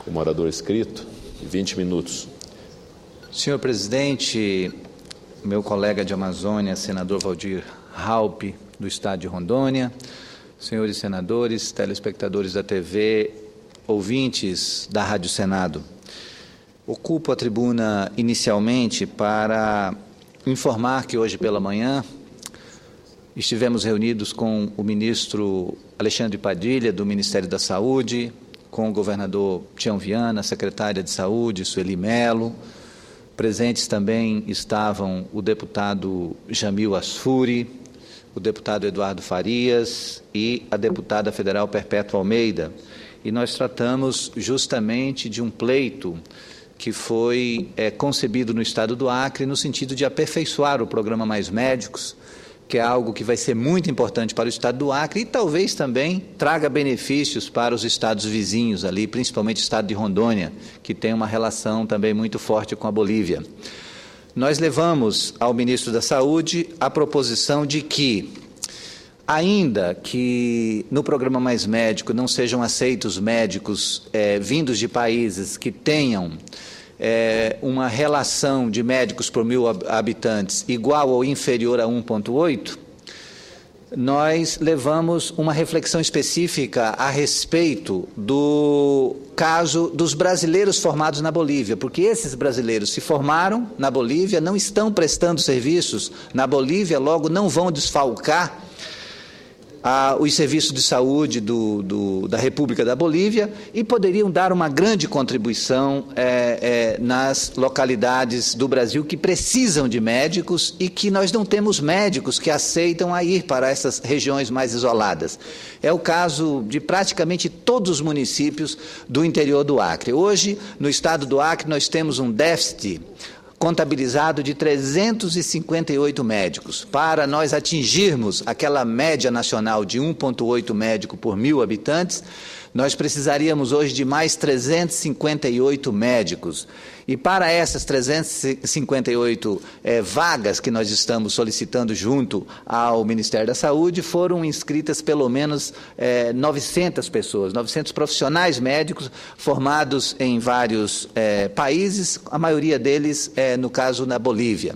como orador inscrito, 20 minutos. Senhor presidente, meu colega de Amazônia, senador Valdir Raupp, do estado de Rondônia, senhores senadores, telespectadores da TV, ouvintes da Rádio Senado, ocupo a tribuna inicialmente para informar que hoje pela manhã estivemos reunidos com o ministro Alexandre Padilha, do Ministério da Saúde, com o governador Tião Viana, a secretária de Saúde, Sueli Melo. Presentes também estavam o deputado Jamil Asfuri, o deputado Eduardo Farias e a deputada federal Perpétua Almeida. E nós tratamos justamente de um pleito que foi concebido no estado do Acre no sentido de aperfeiçoar o programa Mais Médicos, que é algo que vai ser muito importante para o estado do Acre e talvez também traga benefícios para os estados vizinhos ali, principalmente o estado de Rondônia, que tem uma relação também muito forte com a Bolívia. Nós levamos ao ministro da Saúde a proposição de que, ainda que no programa Mais Médico não sejam aceitos médicos vindos de países que tenham uma relação de médicos por 1.000 habitantes igual ou inferior a 1,8, nós levamos uma reflexão específica a respeito do caso dos brasileiros formados na Bolívia, porque esses brasileiros se formaram na Bolívia, não estão prestando serviços na Bolívia, logo não vão desfalcar os serviços de saúde da República da Bolívia e poderiam dar uma grande contribuição nas localidades do Brasil que precisam de médicos e que nós não temos médicos que aceitam a ir para essas regiões mais isoladas. É o caso de praticamente todos os municípios do interior do Acre. Hoje, no estado do Acre, nós temos um déficit contabilizado de 358 médicos. Para nós atingirmos aquela média nacional de 1,8 médico por 1.000 habitantes, nós precisaríamos hoje de mais 358 médicos. E para essas 358 vagas que nós estamos solicitando junto ao Ministério da Saúde, foram inscritas pelo menos 900 pessoas, 900 profissionais médicos formados em vários países, a maioria deles, no caso, na Bolívia.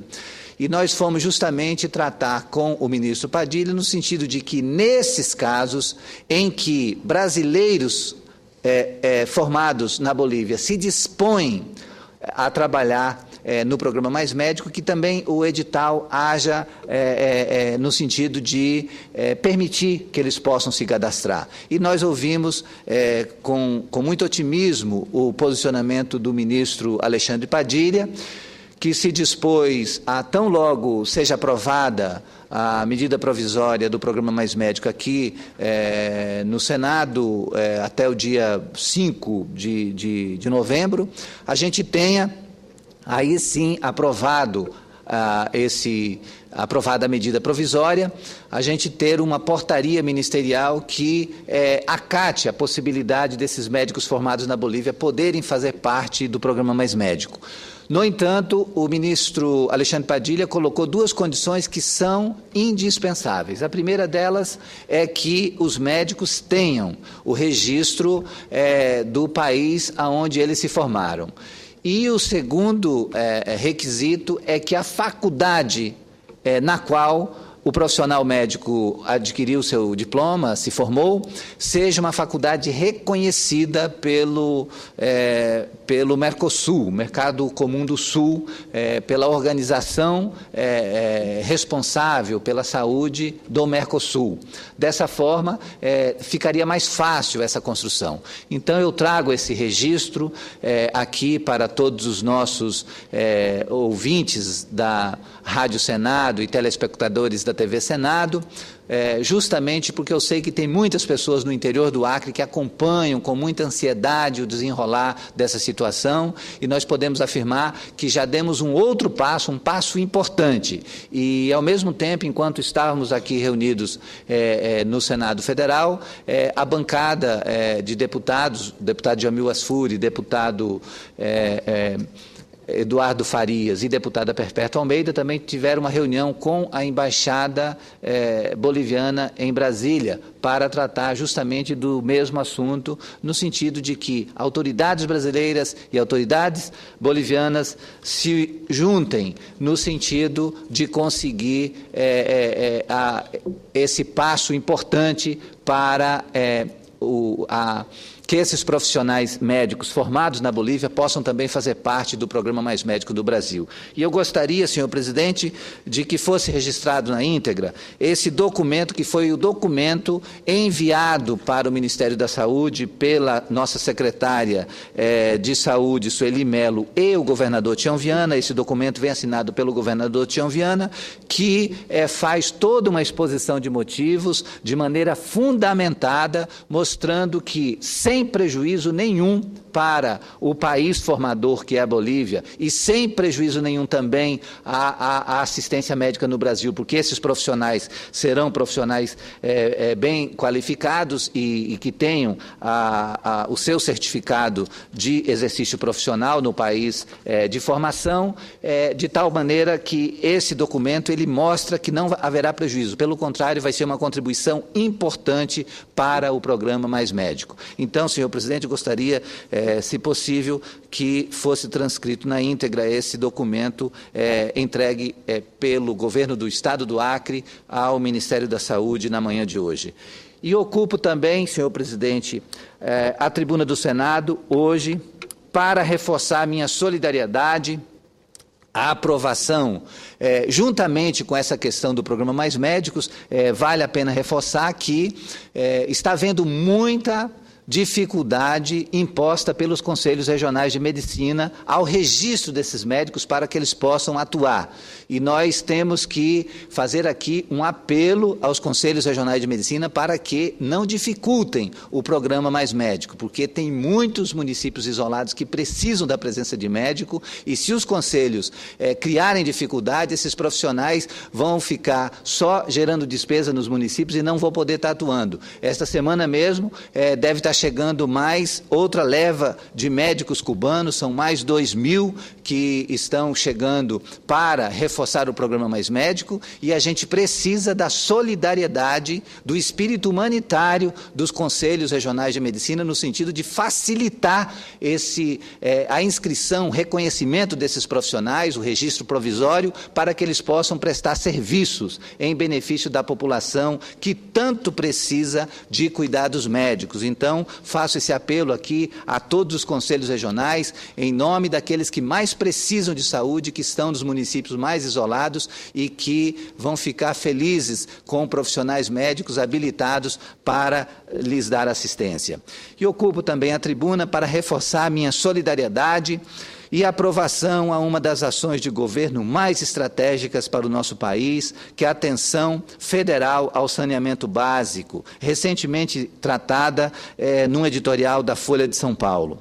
E nós fomos justamente tratar com o ministro Padilha no sentido de que, nesses casos em que brasileiros formados na Bolívia se dispõem a trabalhar no programa Mais Médico, que também o edital haja no sentido de permitir que eles possam se cadastrar. E nós ouvimos com muito otimismo o posicionamento do ministro Alexandre Padilha, que se dispôs a, tão logo seja aprovada a medida provisória do programa Mais Médico aqui no Senado até o dia 5 de novembro, a gente tenha aí sim aprovada a medida provisória, a gente ter uma portaria ministerial que acate a possibilidade desses médicos formados na Bolívia poderem fazer parte do programa Mais Médico. No entanto, o ministro Alexandre Padilha colocou duas condições que são indispensáveis. A primeira delas é que os médicos tenham o registro do país onde eles se formaram. E o segundo requisito é que a faculdade na qual o profissional médico adquiriu seu diploma, se formou, seja uma faculdade reconhecida pelo Mercosul, Mercado Comum do Sul, pela organização responsável pela saúde do Mercosul. Dessa forma, ficaria mais fácil essa construção. Então, eu trago esse registro aqui para todos os nossos ouvintes da Rádio Senado e telespectadores da TV Senado, justamente porque eu sei que tem muitas pessoas no interior do Acre que acompanham com muita ansiedade o desenrolar dessa situação, e nós podemos afirmar que já demos um outro passo, um passo importante. E, ao mesmo tempo, enquanto estávamos aqui reunidos no Senado Federal, a bancada de deputados, o deputado Jamil Asfuri, deputado Eduardo Farias e deputada Perpétua Almeida também tiveram uma reunião com a Embaixada boliviana em Brasília para tratar justamente do mesmo assunto, no sentido de que autoridades brasileiras e autoridades bolivianas se juntem no sentido de conseguir esse passo importante para que esses profissionais médicos formados na Bolívia possam também fazer parte do Programa Mais Médico do Brasil. E eu gostaria, senhor presidente, de que fosse registrado na íntegra esse documento, que foi o documento enviado para o Ministério da Saúde pela nossa secretária de Saúde, Sueli Melo, e o governador Tião Viana. Esse documento vem assinado pelo governador Tião Viana, que faz toda uma exposição de motivos, de maneira fundamentada, mostrando que, sem prejuízo nenhum para o país formador que é a Bolívia e sem prejuízo nenhum também à assistência médica no Brasil, porque esses profissionais serão profissionais bem qualificados e que tenham o seu certificado de exercício profissional no país de formação, de tal maneira que esse documento ele mostra que não haverá prejuízo, pelo contrário, vai ser uma contribuição importante para o programa Mais Médico. Então, senhor presidente, gostaria, se possível, que fosse transcrito na íntegra esse documento entregue pelo governo do Estado do Acre ao Ministério da Saúde na manhã de hoje. E ocupo também, senhor presidente, a tribuna do Senado hoje para reforçar minha solidariedade, a aprovação, juntamente com essa questão do programa Mais Médicos, vale a pena reforçar que está havendo muita dificuldade imposta pelos conselhos regionais de medicina ao registro desses médicos para que eles possam atuar. E nós temos que fazer aqui um apelo aos conselhos regionais de medicina para que não dificultem o programa Mais Médico, porque tem muitos municípios isolados que precisam da presença de médico e se os conselhos criarem dificuldade, esses profissionais vão ficar só gerando despesa nos municípios e não vão poder estar atuando. Esta semana mesmo deve estar chegando mais outra leva de médicos cubanos, são mais 2.000 que estão chegando para reforçar o programa Mais Médico e a gente precisa da solidariedade, do espírito humanitário dos conselhos regionais de medicina no sentido de facilitar a inscrição, o reconhecimento desses profissionais, o registro provisório, para que eles possam prestar serviços em benefício da população que tanto precisa de cuidados médicos. Então, faço esse apelo aqui a todos os conselhos regionais, em nome daqueles que mais precisam de saúde, que estão nos municípios mais isolados e que vão ficar felizes com profissionais médicos habilitados para lhes dar assistência. E ocupo também a tribuna para reforçar minha solidariedade e aprovação a uma das ações de governo mais estratégicas para o nosso país, que é a atenção federal ao saneamento básico, recentemente tratada num editorial da Folha de São Paulo.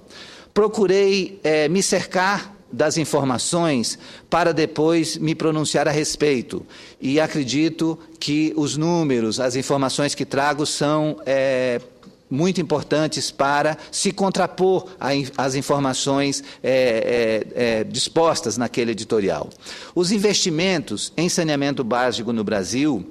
Procurei me cercar das informações para depois me pronunciar a respeito, e acredito que os números, as informações que trago são muito importantes para se contrapor às informações dispostas naquele editorial. Os investimentos em saneamento básico no Brasil,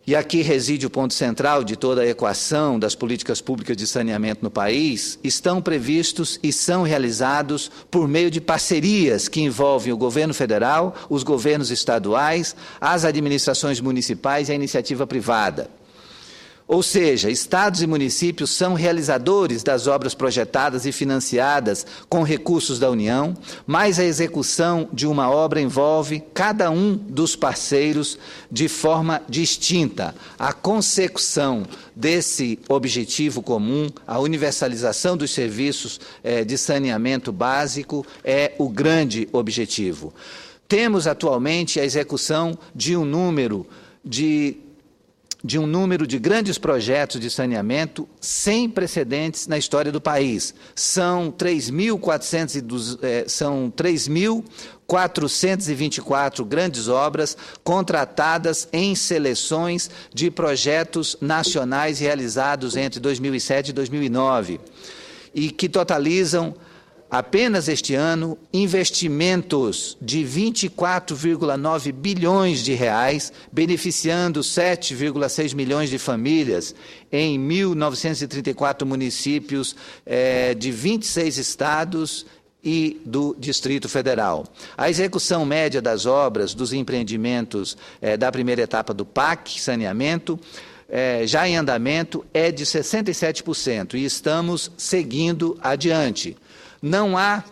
e aqui reside o ponto central de toda a equação das políticas públicas de saneamento no país, estão previstos e são realizados por meio de parcerias que envolvem o governo federal, os governos estaduais, as administrações municipais e a iniciativa privada. Ou seja, estados e municípios são realizadores das obras projetadas e financiadas com recursos da União, mas a execução de uma obra envolve cada um dos parceiros de forma distinta. A consecução desse objetivo comum, a universalização dos serviços de saneamento básico, é o grande objetivo. Temos atualmente a execução de um número de grandes projetos de saneamento sem precedentes na história do país. São 3.424 grandes obras contratadas em seleções de projetos nacionais realizados entre 2007 e 2009, e que totalizam apenas este ano, investimentos de 24,9 bilhões de reais, beneficiando 7,6 milhões de famílias em 1.934 municípios de 26 estados e do Distrito Federal. A execução média das obras dos empreendimentos da primeira etapa do PAC, saneamento, já em andamento, é de 67%, e estamos seguindo adiante. Não há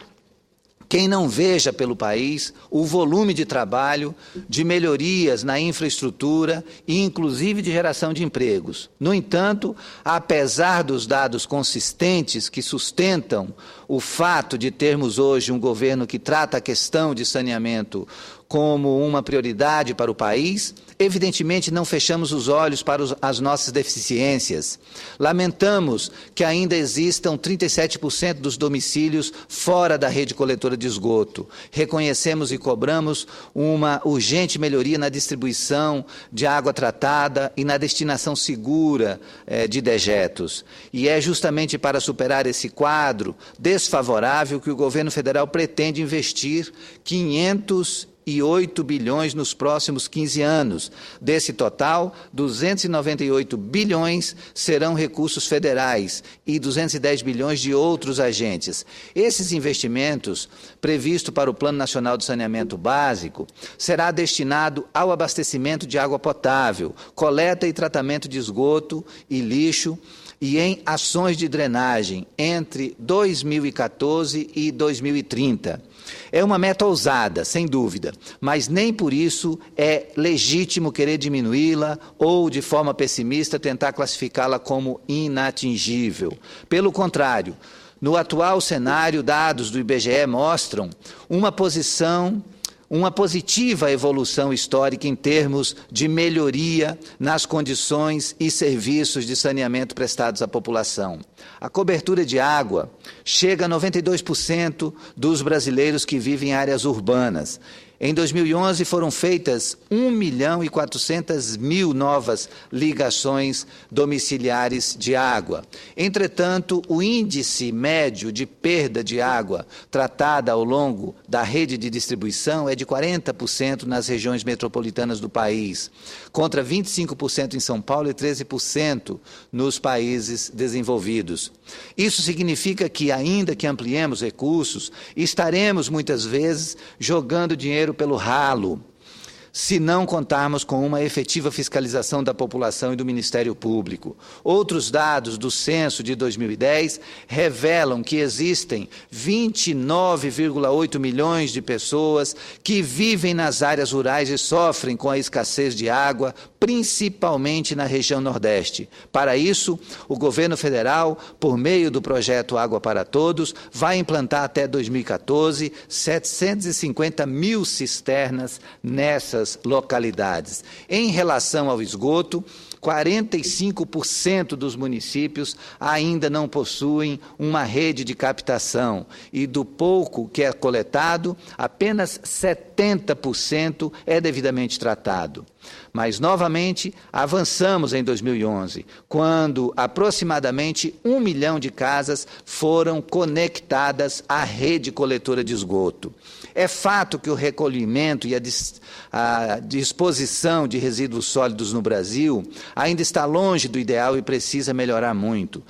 quem não veja pelo país o volume de trabalho, de melhorias na infraestrutura e, inclusive, de geração de empregos. No entanto, apesar dos dados consistentes que sustentam o fato de termos hoje um governo que trata a questão de saneamento como uma prioridade para o país, evidentemente não fechamos os olhos para as nossas deficiências. Lamentamos que ainda existam 37% dos domicílios fora da rede coletora de esgoto. Reconhecemos e cobramos uma urgente melhoria na distribuição de água tratada e na destinação segura de dejetos. E é justamente para superar esse quadro desfavorável que o governo federal pretende investir 508 bilhões nos próximos 15 anos. Desse total, 298 bilhões serão recursos federais e 210 bilhões de outros agentes. Esses investimentos, previsto para o Plano Nacional de Saneamento Básico, será destinado ao abastecimento de água potável, coleta e tratamento de esgoto e lixo, e em ações de drenagem entre 2014 e 2030. É uma meta ousada, sem dúvida, mas nem por isso é legítimo querer diminuí-la ou, de forma pessimista, tentar classificá-la como inatingível. Pelo contrário, no atual cenário, dados do IBGE mostram uma positiva evolução histórica em termos de melhoria nas condições e serviços de saneamento prestados à população. A cobertura de água chega a 92% dos brasileiros que vivem em áreas urbanas. Em 2011, foram feitas 1.400.000 novas ligações domiciliares de água. Entretanto, o índice médio de perda de água tratada ao longo da rede de distribuição é de 40% nas regiões metropolitanas do país, contra 25% em São Paulo e 13% nos países desenvolvidos. Isso significa que, ainda que ampliemos recursos, estaremos, muitas vezes, jogando dinheiro pelo ralo, se não contarmos com uma efetiva fiscalização da população e do Ministério Público. Outros dados do censo de 2010 revelam que existem 29,8 milhões de pessoas que vivem nas áreas rurais e sofrem com a escassez de água, principalmente na região Nordeste. Para isso, o governo federal, por meio do projeto Água para Todos, vai implantar até 2014 750 mil cisternas nessas localidades. Em relação ao esgoto, 45% dos municípios ainda não possuem uma rede de captação e do pouco que é coletado, apenas 70% é devidamente tratado. Mas, novamente, avançamos em 2011, quando aproximadamente 1 milhão de casas foram conectadas à rede coletora de esgoto. É fato que o recolhimento e a disposição de resíduos sólidos no Brasil ainda está longe do ideal e precisa melhorar muito.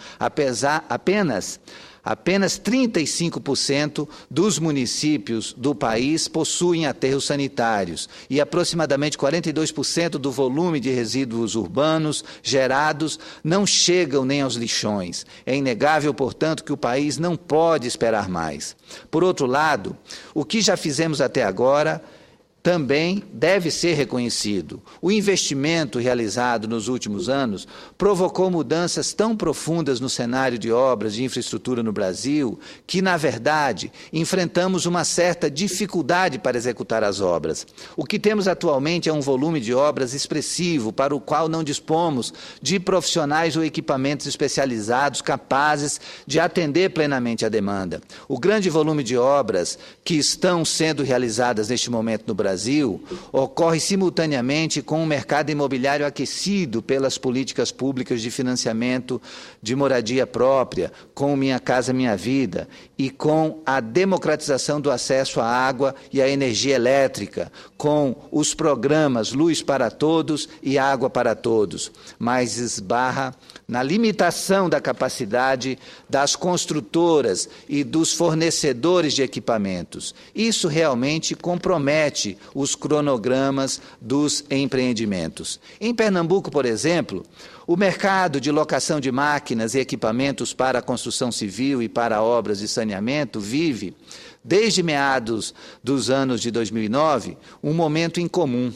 Apenas 35% dos municípios do país possuem aterros sanitários e aproximadamente 42% do volume de resíduos urbanos gerados não chegam nem aos lixões. É inegável, portanto, que o país não pode esperar mais. Por outro lado, o que já fizemos até agora também deve ser reconhecido. O investimento realizado nos últimos anos provocou mudanças tão profundas no cenário de obras de infraestrutura no Brasil que, na verdade, enfrentamos uma certa dificuldade para executar as obras. O que temos atualmente é um volume de obras expressivo, para o qual não dispomos de profissionais ou equipamentos especializados capazes de atender plenamente a demanda. O grande volume de obras que estão sendo realizadas neste momento no Brasil Brasil ocorre simultaneamente com um mercado imobiliário aquecido pelas políticas públicas de financiamento de moradia própria, com Minha Casa Minha Vida, e com a democratização do acesso à água e à energia elétrica, com os programas Luz para Todos e Água para Todos, mas esbarra na limitação da capacidade das construtoras e dos fornecedores de equipamentos. Isso realmente compromete os cronogramas dos empreendimentos. Em Pernambuco, por exemplo, o mercado de locação de máquinas e equipamentos para a construção civil e para obras de saneamento vive, desde meados dos anos de 2009, um momento incomum.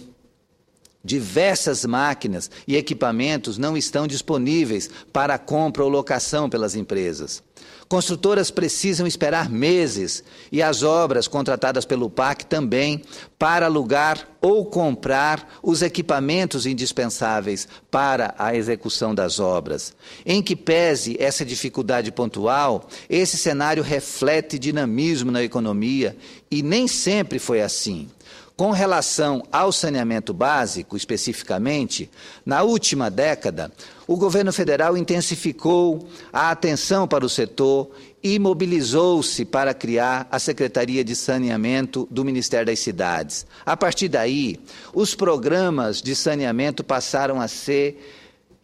Diversas máquinas e equipamentos não estão disponíveis para compra ou locação pelas empresas. Construtoras precisam esperar meses e as obras contratadas pelo PAC também para alugar ou comprar os equipamentos indispensáveis para a execução das obras. Em que pese essa dificuldade pontual, esse cenário reflete dinamismo na economia e nem sempre foi assim. Com relação ao saneamento básico, especificamente, na última década, o governo federal intensificou a atenção para o setor e mobilizou-se para criar a Secretaria de Saneamento do Ministério das Cidades. A partir daí, os programas de saneamento passaram a ser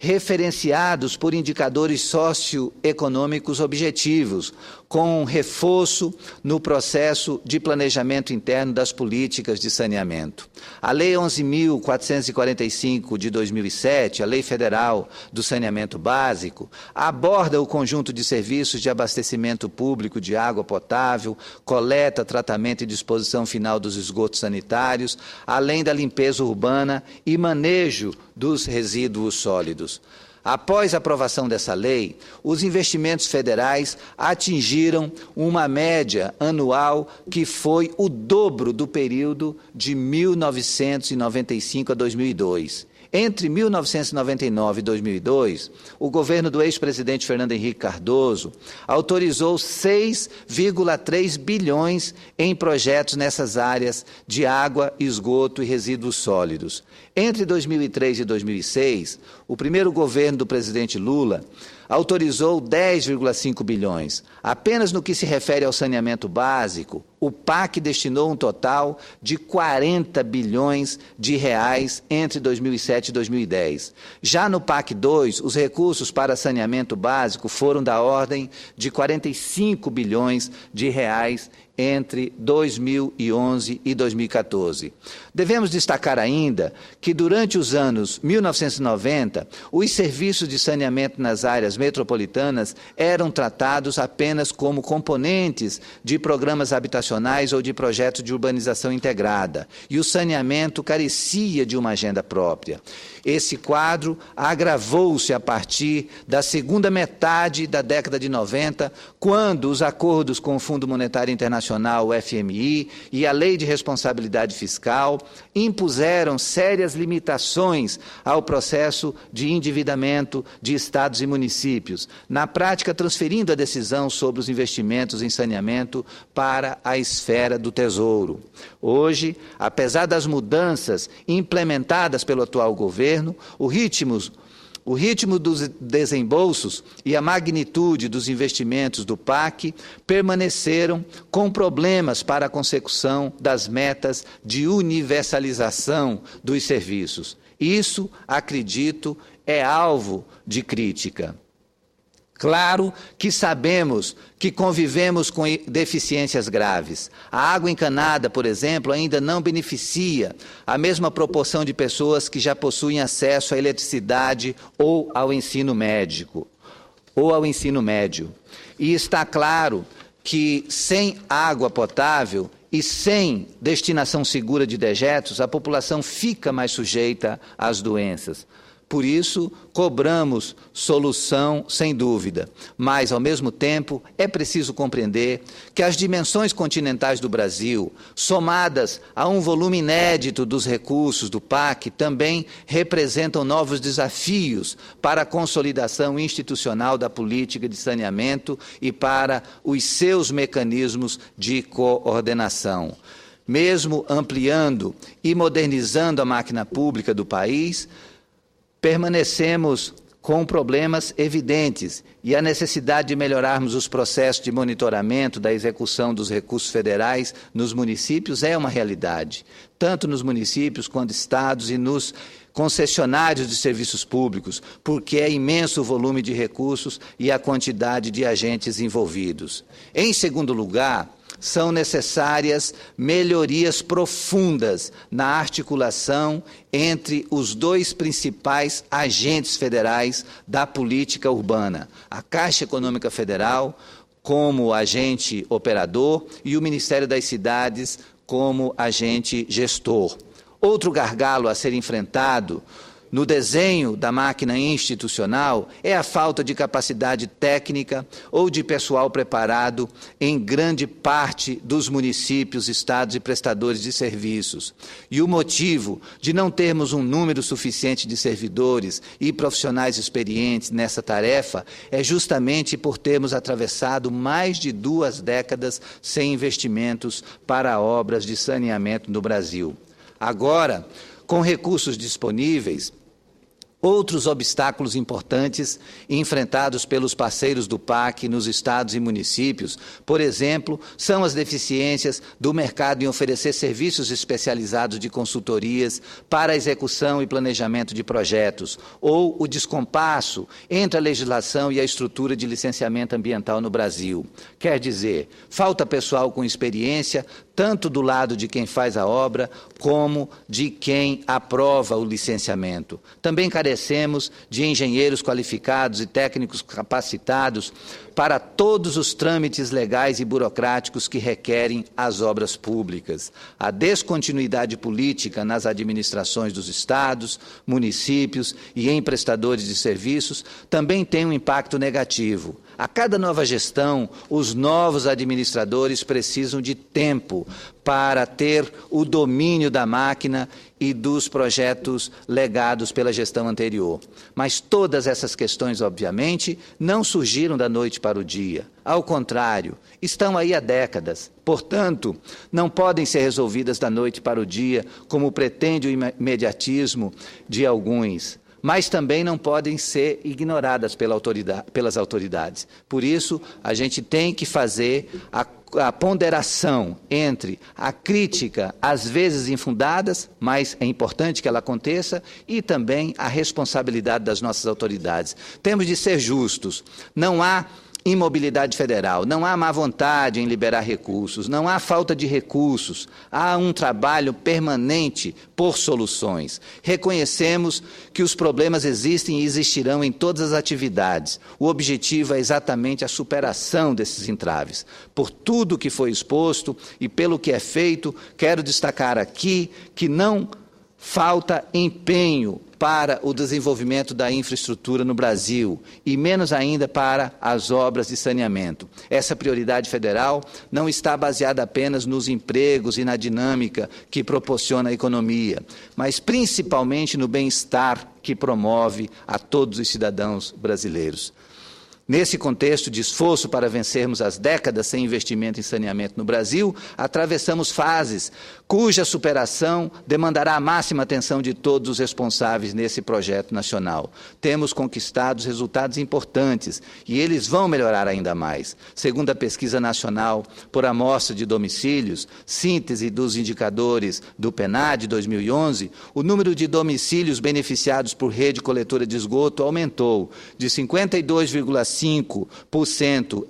referenciados por indicadores socioeconômicos objetivos, com reforço no processo de planejamento interno das políticas de saneamento. A Lei 11.445 de 2007, a Lei Federal do Saneamento Básico, aborda o conjunto de serviços de abastecimento público de água potável, coleta, tratamento e disposição final dos esgotos sanitários, além da limpeza urbana e manejo dos resíduos sólidos. Após a aprovação dessa lei, os investimentos federais atingiram uma média anual que foi o dobro do período de 1995 a 2002. Entre 1999 e 2002, o governo do ex-presidente Fernando Henrique Cardoso autorizou 6,3 bilhões em projetos nessas áreas de água, esgoto e resíduos sólidos. Entre 2003 e 2006, o primeiro governo do presidente Lula autorizou 10,5 bilhões. Apenas no que se refere ao saneamento básico, o PAC destinou um total de 40 bilhões de reais entre 2007 e 2010. Já no PAC 2, os recursos para saneamento básico foram da ordem de 45 bilhões de reais entre 2011 e 2014. Devemos destacar ainda que, durante os anos 1990, os serviços de saneamento nas áreas metropolitanas eram tratados apenas como componentes de programas habitacionais ou de projetos de urbanização integrada, e o saneamento carecia de uma agenda própria. Esse quadro agravou-se a partir da segunda metade da década de 90, quando os acordos com o Fundo Monetário Internacional, o FMI, e a Lei de Responsabilidade Fiscal impuseram sérias limitações ao processo de endividamento de estados e municípios, na prática transferindo a decisão sobre os investimentos em saneamento para a esfera do Tesouro. Hoje, apesar das mudanças implementadas pelo atual governo, o ritmo dos desembolsos e a magnitude dos investimentos do PAC permaneceram com problemas para a consecução das metas de universalização dos serviços. Isso, acredito, é alvo de crítica. Claro que sabemos que convivemos com deficiências graves. A água encanada, por exemplo, ainda não beneficia a mesma proporção de pessoas que já possuem acesso à eletricidade ou ao ensino médio. E está claro que sem água potável e sem destinação segura de dejetos, a população fica mais sujeita às doenças. Por isso, cobramos solução sem dúvida, mas, ao mesmo tempo, é preciso compreender que as dimensões continentais do Brasil, somadas a um volume inédito dos recursos do PAC, também representam novos desafios para a consolidação institucional da política de saneamento e para os seus mecanismos de coordenação. mesmo ampliando e modernizando a máquina pública do país, permanecemos com problemas evidentes e a necessidade de melhorarmos os processos de monitoramento da execução dos recursos federais nos municípios é uma realidade, tanto nos municípios quanto estados e nos concessionários de serviços públicos, porque é imenso o volume de recursos e a quantidade de agentes envolvidos. Em segundo lugar, são necessárias melhorias profundas na articulação entre os dois principais agentes federais da política urbana, a Caixa Econômica Federal como agente operador e o Ministério das Cidades como agente gestor. Outro gargalo a ser enfrentado no desenho da máquina institucional é a falta de capacidade técnica ou de pessoal preparado em grande parte dos municípios, estados e prestadores de serviços. E o motivo de não termos um número suficiente de servidores e profissionais experientes nessa tarefa é justamente por termos atravessado mais de 2 décadas sem investimentos para obras de saneamento no Brasil. Agora, com recursos disponíveis, outros obstáculos importantes enfrentados pelos parceiros do PAC nos estados e municípios, por exemplo, são as deficiências do mercado em oferecer serviços especializados de consultorias para a execução e planejamento de projetos, ou o descompasso entre a legislação e a estrutura de licenciamento ambiental no Brasil. Quer dizer, falta pessoal com experiência, tanto do lado de quem faz a obra, como de quem aprova o licenciamento. Também carecemos de engenheiros qualificados e técnicos capacitados para todos os trâmites legais e burocráticos que requerem as obras públicas. A descontinuidade política nas administrações dos estados, municípios e em prestadores de serviços também tem um impacto negativo. A cada nova gestão, os novos administradores precisam de tempo para ter o domínio da máquina e dos projetos legados pela gestão anterior. Mas todas essas questões, obviamente, não surgiram da noite para o dia. Ao contrário, estão aí há décadas. Portanto, não podem ser resolvidas da noite para o dia, como pretende o imediatismo de alguns. Mas também não podem ser ignoradas pelas autoridades. Por isso, a gente tem que fazer a ponderação entre a crítica, às vezes infundadas, mas é importante que ela aconteça, e também a responsabilidade das nossas autoridades. Temos de ser justos. Não há imobilidade federal, não há má vontade em liberar recursos, não há falta de recursos, há um trabalho permanente por soluções. Reconhecemos que os problemas existem e existirão em todas as atividades. O objetivo é exatamente a superação desses entraves. Por tudo que foi exposto e pelo que é feito, quero destacar aqui que não falta empenho para o desenvolvimento da infraestrutura no Brasil e menos ainda para as obras de saneamento. Essa prioridade federal não está baseada apenas nos empregos e na dinâmica que proporciona a economia, mas principalmente no bem-estar que promove a todos os cidadãos brasileiros. Nesse contexto de esforço para vencermos as décadas sem investimento em saneamento no Brasil, atravessamos fases cuja superação demandará a máxima atenção de todos os responsáveis nesse projeto nacional. Temos conquistado resultados importantes e eles vão melhorar ainda mais. Segundo a Pesquisa Nacional por Amostra de Domicílios, síntese dos indicadores do PNAD 2011, o número de domicílios beneficiados por rede coletora de esgoto aumentou de 52,5%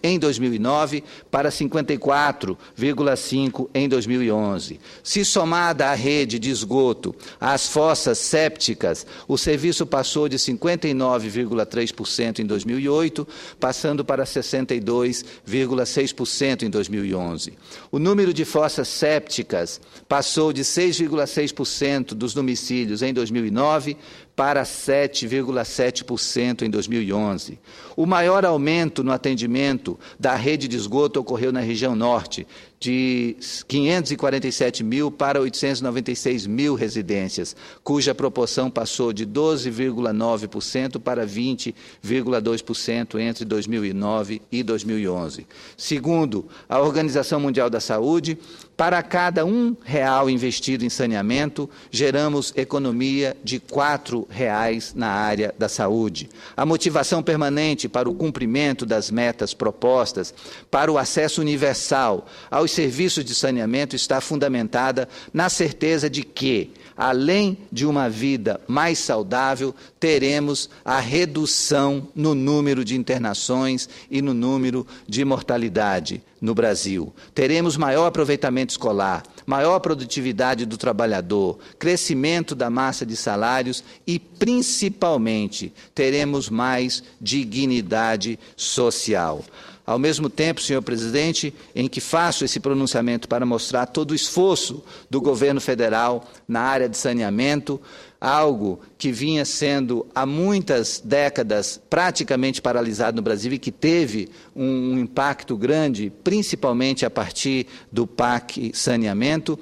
em 2009 para 54,5% em 2011. Se somada à rede de esgoto às fossas sépticas, o serviço passou de 59,3% em 2008, passando para 62,6% em 2011. O número de fossas sépticas passou de 6,6% dos domicílios em 2009 para 7,7% em 2011. O maior aumento no atendimento da rede de esgoto ocorreu na região norte, de 547 mil para 896 mil residências, cuja proporção passou de 12,9% para 20,2% entre 2009 e 2011. Segundo a Organização Mundial da Saúde, para cada R$1 investido em saneamento, geramos economia de R$4 na área da saúde. A motivação permanente para o cumprimento das metas propostas para o acesso universal aos serviços de saneamento está fundamentada na certeza de que, além de uma vida mais saudável, teremos a redução no número de internações e no número de mortalidade no Brasil. Teremos maior aproveitamento escolar, maior produtividade do trabalhador, crescimento da massa de salários e, principalmente, teremos mais dignidade social. Ao mesmo tempo, senhor presidente, em que faço esse pronunciamento para mostrar todo o esforço do governo federal na área de saneamento, algo que vinha sendo há muitas décadas praticamente paralisado no Brasil e que teve um impacto grande, principalmente a partir do PAC Saneamento.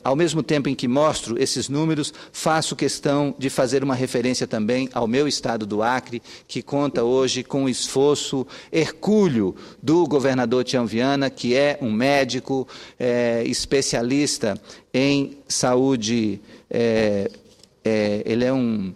Ao mesmo tempo em que mostro esses números, faço questão de fazer uma referência também ao meu estado do Acre, que conta hoje com o esforço hercúleo do governador Tião Viana, que é um médico especialista em saúde. Ele é um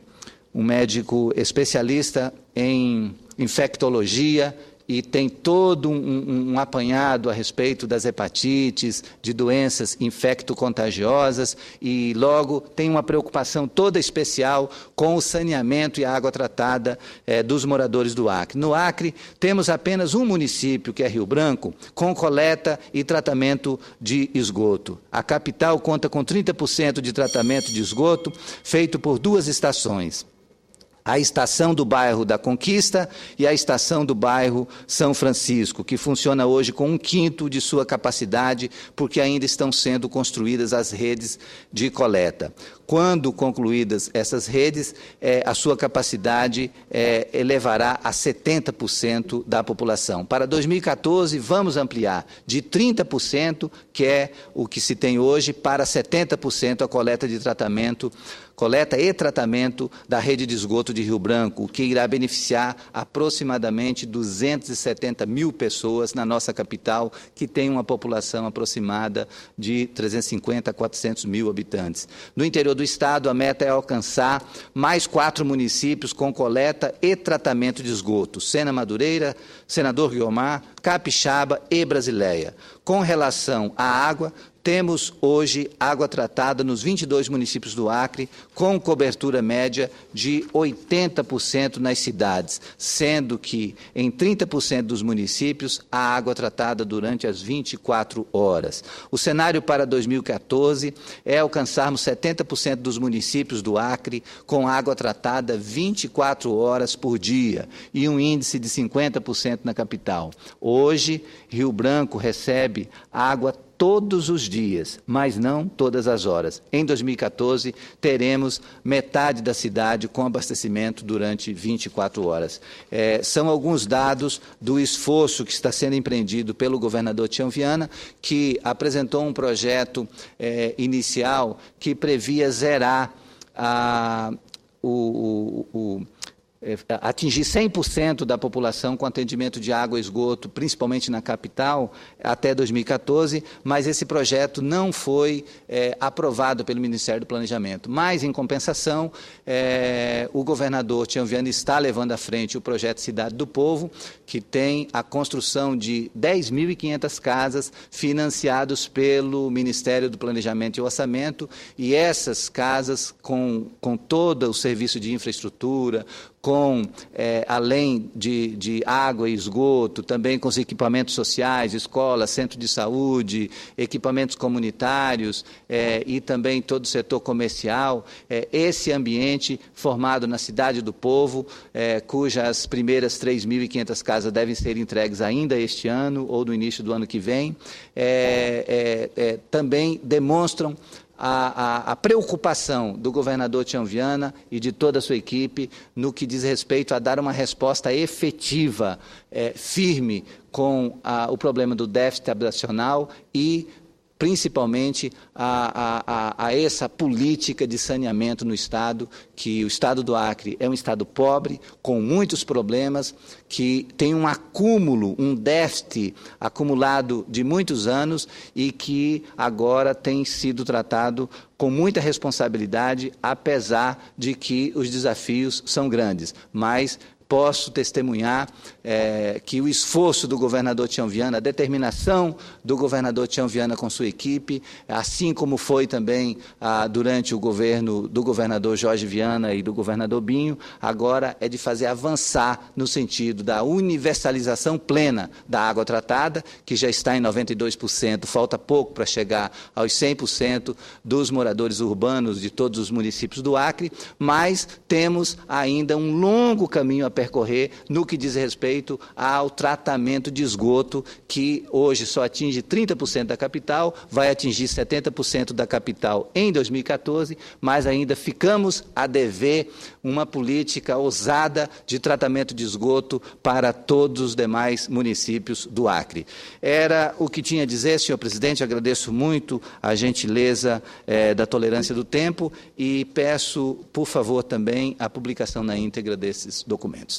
médico especialista em infectologia e tem todo um apanhado a respeito das hepatites, de doenças infecto-contagiosas e, logo, tem uma preocupação toda especial com o saneamento e a água tratada dos moradores do Acre. No Acre, temos apenas um município, que é Rio Branco, com coleta e tratamento de esgoto. A capital conta com 30% de tratamento de esgoto, feito por 2 estações. A estação do bairro da Conquista e a estação do bairro São Francisco, que funciona hoje com 1/5 de sua capacidade, porque ainda estão sendo construídas as redes de coleta. Quando concluídas essas redes, a sua capacidade elevará a 70% da população. Para 2014, vamos ampliar de 30%, que é o que se tem hoje, para 70% a coleta e tratamento da rede de esgoto de Rio Branco, o que irá beneficiar aproximadamente 270 mil pessoas na nossa capital, que tem uma população aproximada de 350 a 400 mil habitantes. No interior do estado, a meta é alcançar mais 4 municípios com coleta e tratamento de esgoto: Sena Madureira, Senador Guiomar, Capixaba e Brasileia. Com relação à água, temos hoje água tratada nos 22 municípios do Acre, com cobertura média de 80% nas cidades, sendo que em 30% dos municípios há água tratada durante as 24 horas. O cenário para 2014 é alcançarmos 70% dos municípios do Acre com água tratada 24 horas por dia e um índice de 50% na capital. Hoje, Rio Branco recebe água todos os dias, mas não todas as horas. Em 2014, teremos metade da cidade com abastecimento durante 24 horas. São alguns dados do esforço que está sendo empreendido pelo governador Tião Viana, que apresentou um projeto inicial que previa zerar atingir 100% da população com atendimento de água e esgoto, principalmente na capital, até 2014, mas esse projeto não foi aprovado pelo Ministério do Planejamento. Mas, em compensação, o governador Tião Viana está levando à frente o projeto Cidade do Povo, que tem a construção de 10.500 casas financiados pelo Ministério do Planejamento e Orçamento, e essas casas, com todo o serviço de infraestrutura, além de água e esgoto, também com os equipamentos sociais, escolas, centro de saúde, equipamentos comunitários e também todo o setor comercial, esse ambiente formado na Cidade do Povo, cujas primeiras 3.500 casas devem ser entregues ainda este ano ou no início do ano que vem, também demonstram a preocupação do governador Tião Viana e de toda a sua equipe no que diz respeito a dar uma resposta efetiva, firme, com o problema do déficit habitacional e principalmente a essa política de saneamento no Estado, que o Estado do Acre é um Estado pobre, com muitos problemas, que tem um acúmulo, um déficit acumulado de muitos anos e que agora tem sido tratado com muita responsabilidade, apesar de que os desafios são grandes. Mas posso testemunhar que o esforço do governador Tião Viana, a determinação do governador Tião Viana com sua equipe, assim como foi também durante o governo do governador Jorge Viana e do governador Binho, agora é de fazer avançar no sentido da universalização plena da água tratada, que já está em 92%, falta pouco para chegar aos 100% dos moradores urbanos de todos os municípios do Acre, mas temos ainda um longo caminho a percorrer no que diz respeito ao tratamento de esgoto, que hoje só atinge 30% da capital, vai atingir 70% da capital em 2014, mas ainda ficamos a dever uma política ousada de tratamento de esgoto para todos os demais municípios do Acre. Era o que tinha a dizer, senhor presidente. Agradeço muito a gentileza da tolerância do tempo e peço, por favor, também a publicação na íntegra desses documentos.